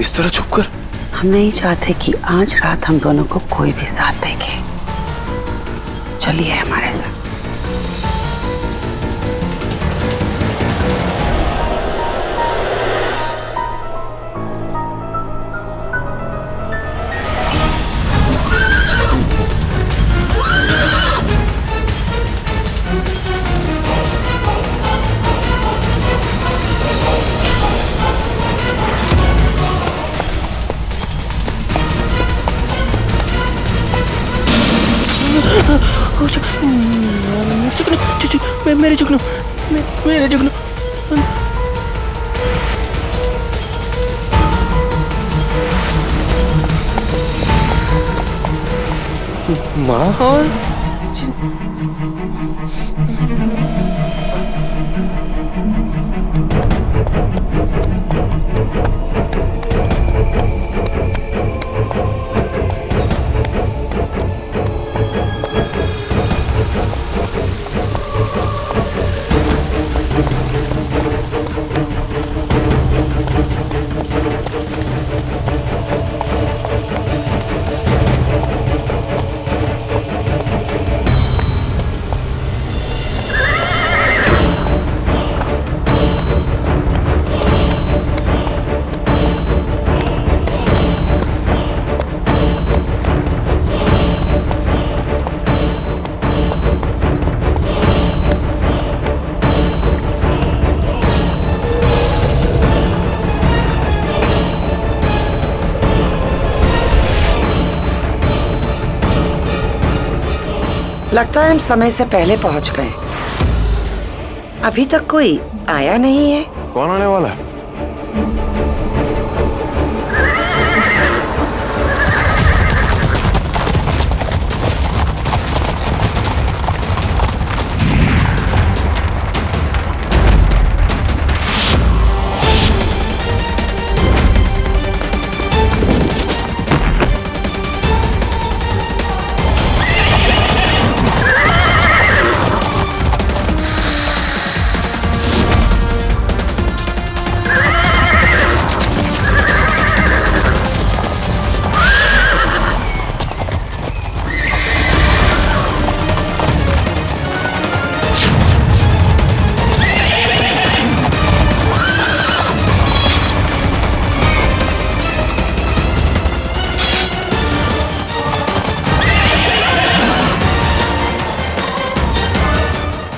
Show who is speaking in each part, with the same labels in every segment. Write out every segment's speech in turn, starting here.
Speaker 1: इस तरह छुप कर?
Speaker 2: हम नहीं चाहते कि आज रात हम दोनों को कोई भी साथ देखे। चलिए हमारे साथ।
Speaker 3: मेरे जुगनू, मेरे जुगनू। माँ और
Speaker 2: लगता है हम समय से पहले पहुंच गए। अभी तक कोई आया नहीं है।
Speaker 1: कौन आने वाला है?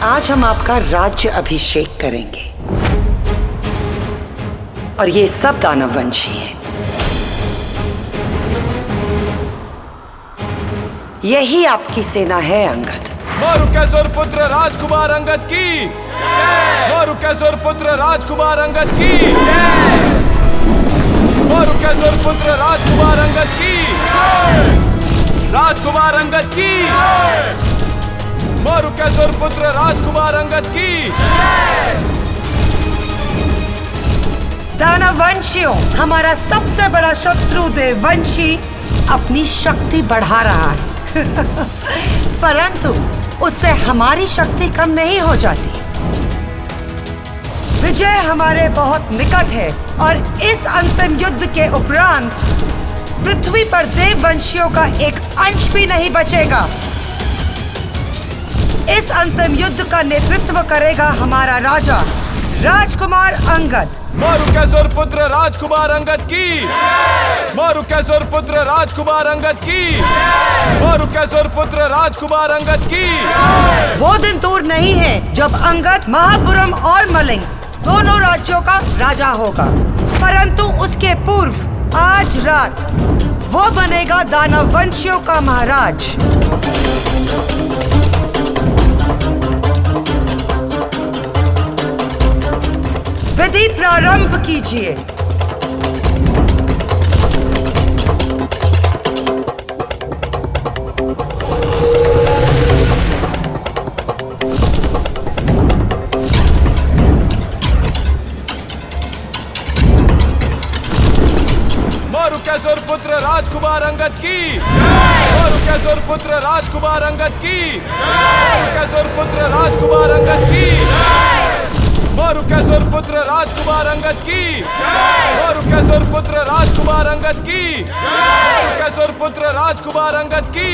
Speaker 2: आज हम आपका राज्य अभिषेक करेंगे और ये सब दानववंशी हैं। यही आपकी सेना है अंगद।
Speaker 4: मारुकेश्वर पुत्र राजकुमार अंगद की मारुकेश्वर पुत्र राजकुमार अंगद की मारुकेश्वर पुत्र राजकुमार अंगद की राजकुमार अंगद की मारुकेश्वर पुत्र राजकुमार अंगद की।
Speaker 2: दानववंशियों, हमारा सबसे बड़ा शत्रु देववंशी अपनी शक्ति बढ़ा रहा है परंतु उससे हमारी शक्ति कम नहीं हो जाती। विजय हमारे बहुत निकट है और इस अंतिम युद्ध के उपरांत पृथ्वी पर देववंशियों का एक अंश भी नहीं बचेगा। इस अंतिम युद्ध का नेतृत्व करेगा हमारा राजा राजकुमार अंगद।
Speaker 4: मारुकेश्वर पुत्र राजकुमार अंगद की मारुकेश्वर पुत्र राजकुमार अंगद की मारुकेश्वर पुत्र राजकुमार अंगद की।
Speaker 2: वो दिन दूर नहीं है जब अंगद महापुरम और मलिंग दोनों राज्यों का राजा होगा, परंतु उसके पूर्व आज रात वो बनेगा दानववंशियों का महाराज। विधि प्रारंभ कीजिए।
Speaker 4: मारुकेश्वर पुत्र राजकुमार अंगद की मारुकेश्वर पुत्र राजकुमार अंगद की मारुकेश्वर पुत्र राजकुमार अंगद की। मारुकेश्वर पुत्र राजकुमार अंगद की मारुकेश्वर पुत्र राजकुमार अंगद की मारुकेश्वर पुत्र राजकुमार अंगद की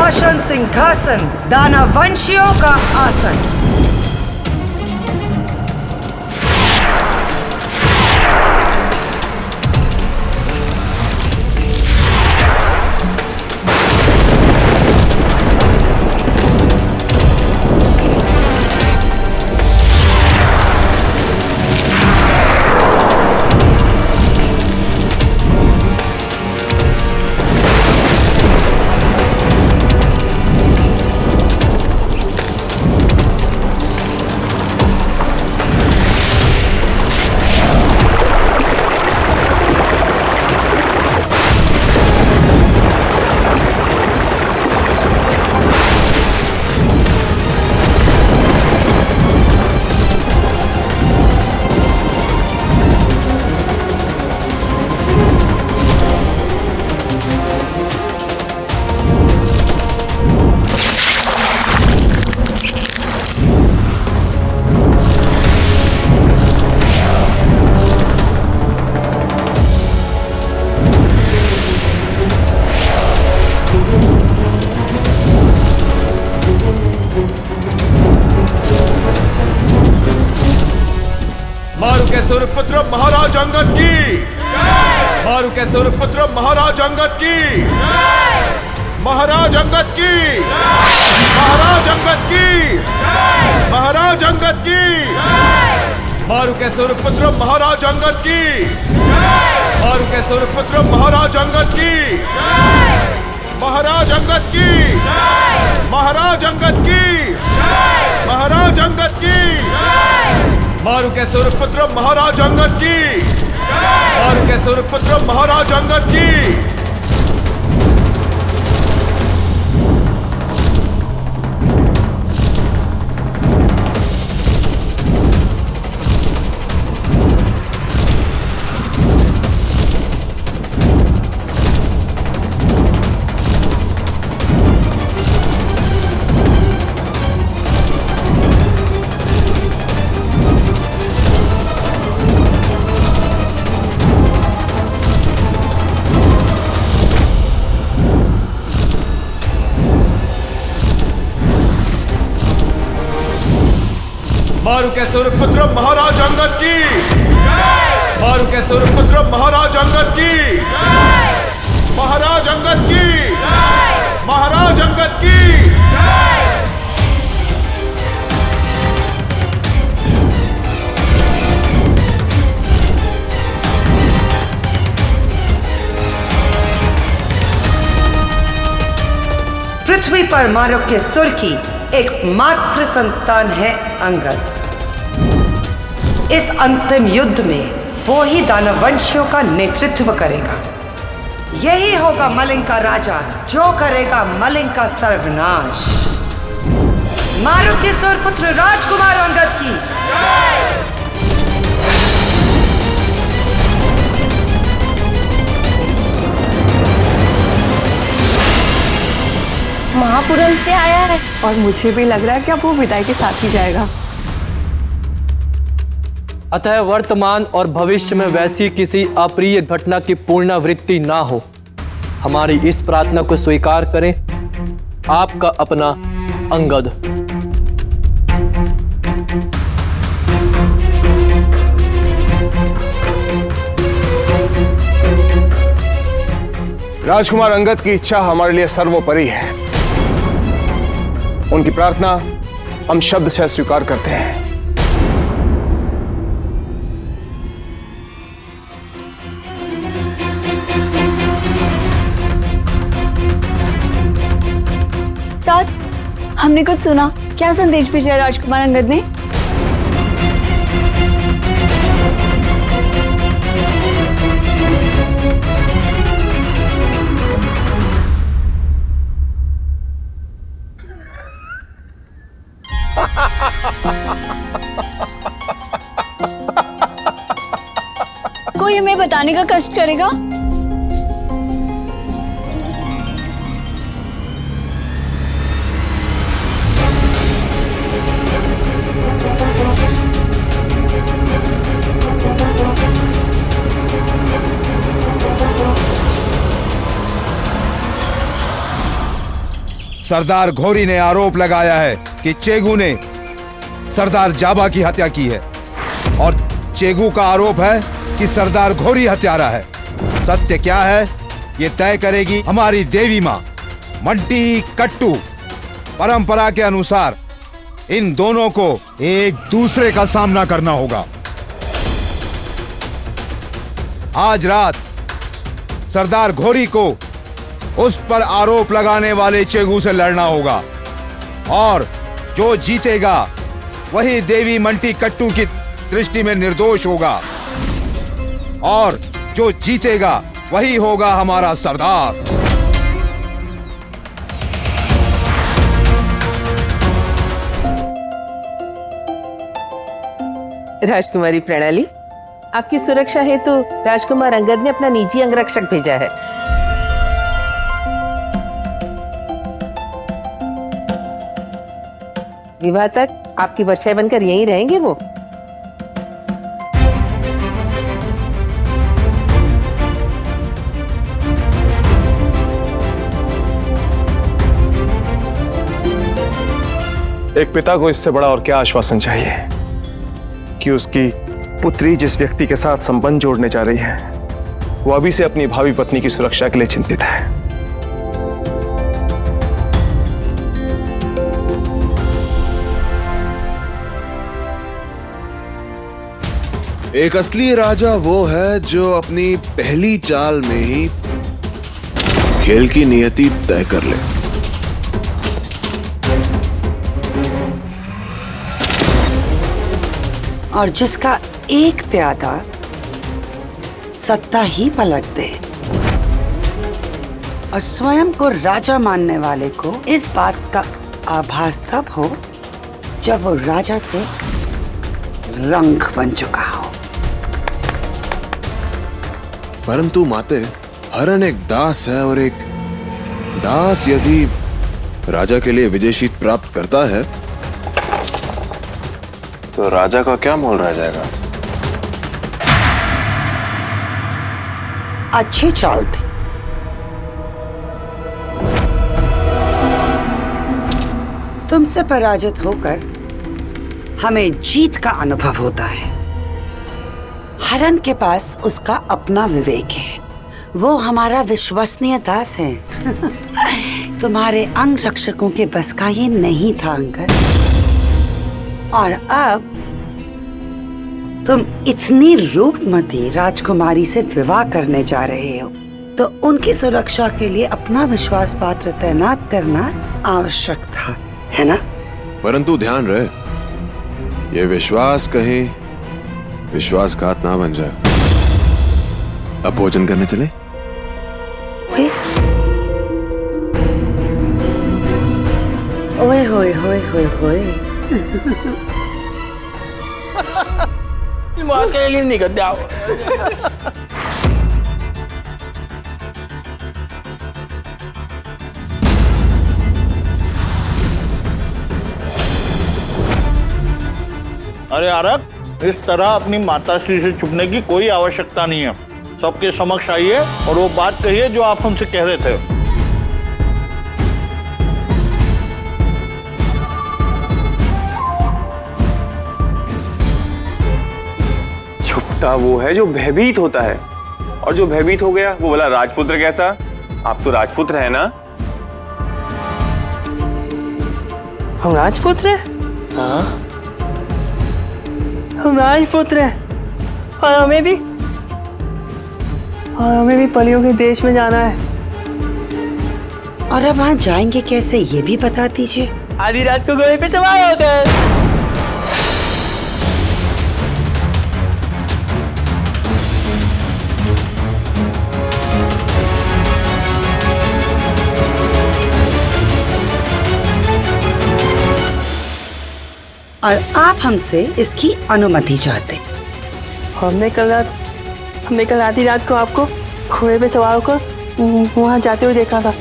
Speaker 2: शासन सिंहासन दानवंशियों का आसन।
Speaker 1: पुत्र महाराज अंगद की मारुकेश्वर पुत्र महाराज अंगद की महाराज अंगद की महाराज अंगद की महाराज अंगद की मारुकेश्वर पुत्र महाराज अंगद की मारुकेश्वर पुत्र महाराज अंगद की महाराज अंगद की महाराज अंगद की महाराज अंगद की मारुकेश्वर पुत्र महाराज अंगद की मारुकेश्वर पुत्र महाराज अंगद की मारुकेश्वर पुत्र महाराज अंगद की मारुकेश्वर पुत्र महाराज अंगद की महाराज अंगद की महाराज अंगद की
Speaker 2: पृथ्वी पर मारुकेश्वर की एकमात्र संतान है अंगद। इस अंतिम युद्ध में वो ही दानववंशियों का नेतृत्व करेगा। यही होगा मलिंग का राजा जो करेगा मलिंग का सर्वनाश। मारुकेश्वर पुत्र राजकुमार अंगद की
Speaker 5: महापुरम से आया है और मुझे भी लग रहा है कि अब वो विदाई के साथ ही जाएगा।
Speaker 3: अतः वर्तमान और भविष्य में वैसी किसी अप्रिय घटना की पुनरावृत्ति ना हो, हमारी इस प्रार्थना को स्वीकार करें। आपका अपना अंगद।
Speaker 1: राजकुमार अंगद की इच्छा हमारे लिए सर्वोपरि है। उनकी प्रार्थना हम शब्द से स्वीकार करते हैं।
Speaker 5: तात, हमने कुछ सुना। क्या संदेश भेजा है राजकुमार अंगद ने? कोई हमें बताने का कष्ट करेगा?
Speaker 6: सरदार घोरी ने आरोप लगाया है कि चेगू ने सरदार जाबा की हत्या की है और चेगू का आरोप है कि सरदार घोरी हत्यारा है। सत्य क्या है ये तय करेगी हमारी देवी माँ मंटी कट्टू। परंपरा के अनुसार इन दोनों को एक दूसरे का सामना करना होगा। आज रात सरदार घोरी को उस पर आरोप लगाने वाले चेगू से लड़ना होगा और जो जीतेगा वही देवी मंटी कट्टू की दृष्टि में निर्दोष होगा और जो जीतेगा वही होगा हमारा सरदार।
Speaker 7: राजकुमारी प्रणाली, आपकी सुरक्षा हेतु राजकुमार अंगद ने अपना निजी अंगरक्षक भेजा है। विवाह तक आपकी परछाई बनकर यहीं रहेंगे वो।
Speaker 1: एक पिता को इससे बड़ा और क्या आश्वासन चाहिए कि उसकी पुत्री जिस व्यक्ति के साथ संबंध जोड़ने जा रही है वो अभी से अपनी भावी पत्नी की सुरक्षा के लिए चिंतित है।
Speaker 8: एक असली राजा वो है जो अपनी पहली चाल में ही खेल की नियति तय कर ले।
Speaker 2: और जिसका एक प्यादा सत्ता ही पलट दे और स्वयं को राजा मानने वाले को इस बात का आभास तब हो जब वो राजा से रंग बन चुका हो।
Speaker 8: परंतु माते, हरण एक दास है और एक दास यदि राजा के लिए विदेशी प्राप्त करता है तो राजा का क्या मोल रह जाएगा?
Speaker 2: अच्छी चाल थी। तुमसे पराजित होकर हमें जीत का अनुभव होता है। हरण के पास उसका अपना विवेक है, वो हमारा विश्वसनीय दास है। तुम्हारे अंग रक्षकों के बस का ये नहीं था अंगद। और अब तुम इतनी रूपमती राजकुमारी से विवाह करने जा रहे हो तो उनकी सुरक्षा के लिए अपना विश्वास पात्र तैनात करना आवश्यक था, है ना?
Speaker 8: परंतु ध्यान रहे, ये विश्वास कहीं विश्वासघात ना बन जाए। अब भोजन करने चले?
Speaker 2: ओए होए होए होए होए।
Speaker 9: अरे आरक, इस तरह अपनी माताश्री से छुपने की कोई आवश्यकता नहीं है। सबके समक्ष आइए और वो बात कहिए जो आप हमसे कह रहे थे।
Speaker 1: छुपता वो है जो भयभीत होता है, और जो भयभीत हो गया वो भला राजपुत्र कैसा?
Speaker 4: आप तो राजपुत्र है ना?
Speaker 10: हम राजपुत्र हैं?
Speaker 4: हाँ।
Speaker 10: हम राजपुत्र हैं और हमें भी परियों के देश में जाना है।
Speaker 2: और अब वहाँ जाएंगे कैसे, ये भी बता दीजिए।
Speaker 10: आधी रात को घोड़े पे सवार होकर।
Speaker 2: और आप हमसे इसकी अनुमति चाहते।
Speaker 10: हमने कल आधी रात को आपको घोड़े पे सवार होकर वहाँ जाते हुए देखा था।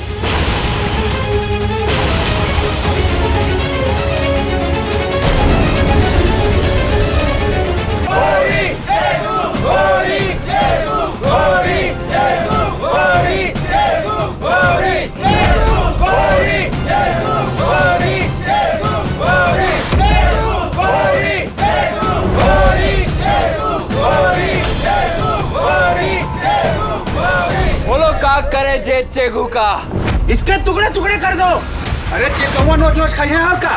Speaker 4: करे जे चेगू का,
Speaker 11: इसके टुकड़े टुकड़े कर दो। अरे चेगुआ नोच नोच खाई है आपका।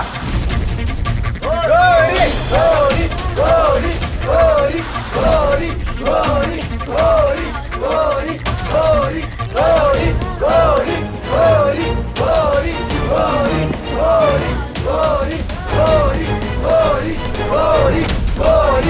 Speaker 11: गोरी गोरी गोरी गोरी गोरी गोरी गोरी गोरी गोरी गोरी गोरी गोरी गोरी गोरी गोरी गोरी गोरी गोरी गोरी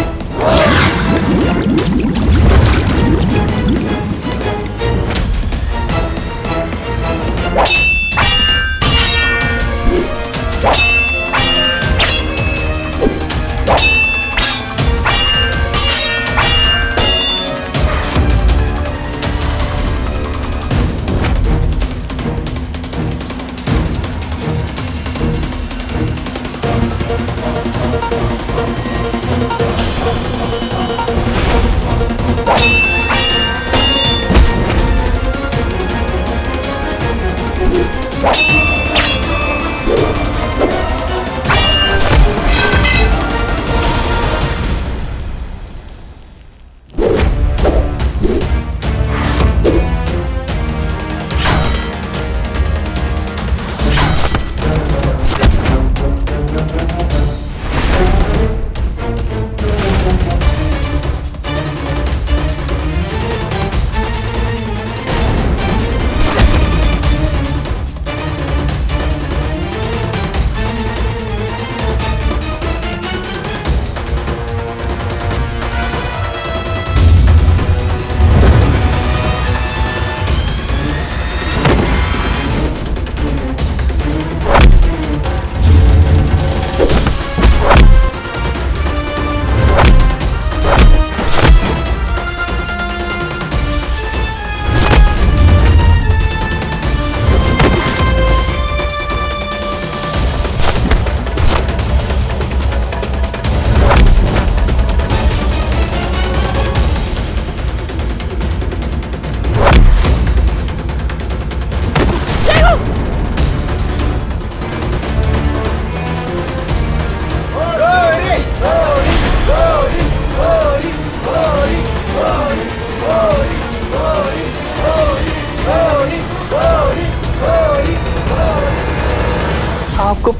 Speaker 10: आपको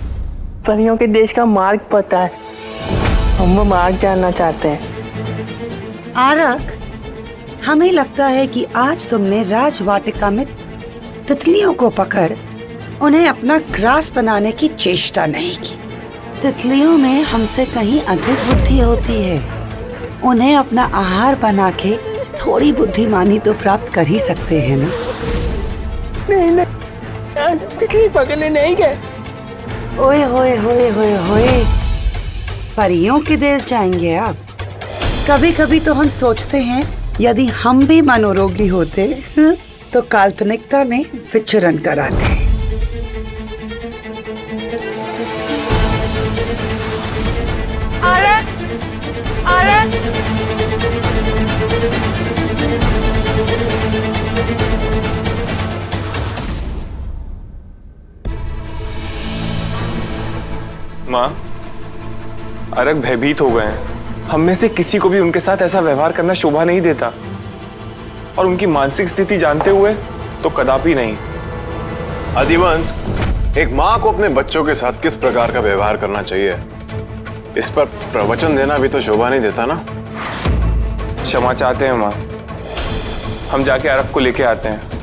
Speaker 10: परियों के देश का मार्ग पता है, हम वो मार्ग जानना चाहते हैं।
Speaker 2: आरक, हमें लगता है कि आज तुमने राजवाटिका में तितलियों को पकड़ उन्हें अपना ग्रास बनाने की चेष्टा नहीं की। तितलियों में हमसे कहीं अधिक बुद्धि होती है। उन्हें अपना आहार बना के थोड़ी बुद्धिमानी तो प्राप्त कर ही सकते हैं ना।
Speaker 10: नहीं, तितली पकड़ने नहीं गए।
Speaker 2: ओए होए होए होए होए, परियों के देश जाएंगे आप। कभी कभी तो हम सोचते हैं यदि हम भी मनोरोगी होते तो काल्पनिकता में विचरण कराते।
Speaker 4: माँ, अरक भयभीत हो गए हैं। हम में से किसी को भी उनके साथ ऐसा व्यवहार करना शोभा नहीं देता। और उनकी मानसिक स्थिति जानते हुए तो कदापि नहीं।
Speaker 8: अधिवंश, एक माँ को अपने बच्चों के साथ किस प्रकार का व्यवहार करना चाहिए, इस पर प्रवचन देना भी तो शोभा नहीं देता ना।
Speaker 4: क्षमा चाहते हैं माँ, हम जाके अरब को लेके आते हैं।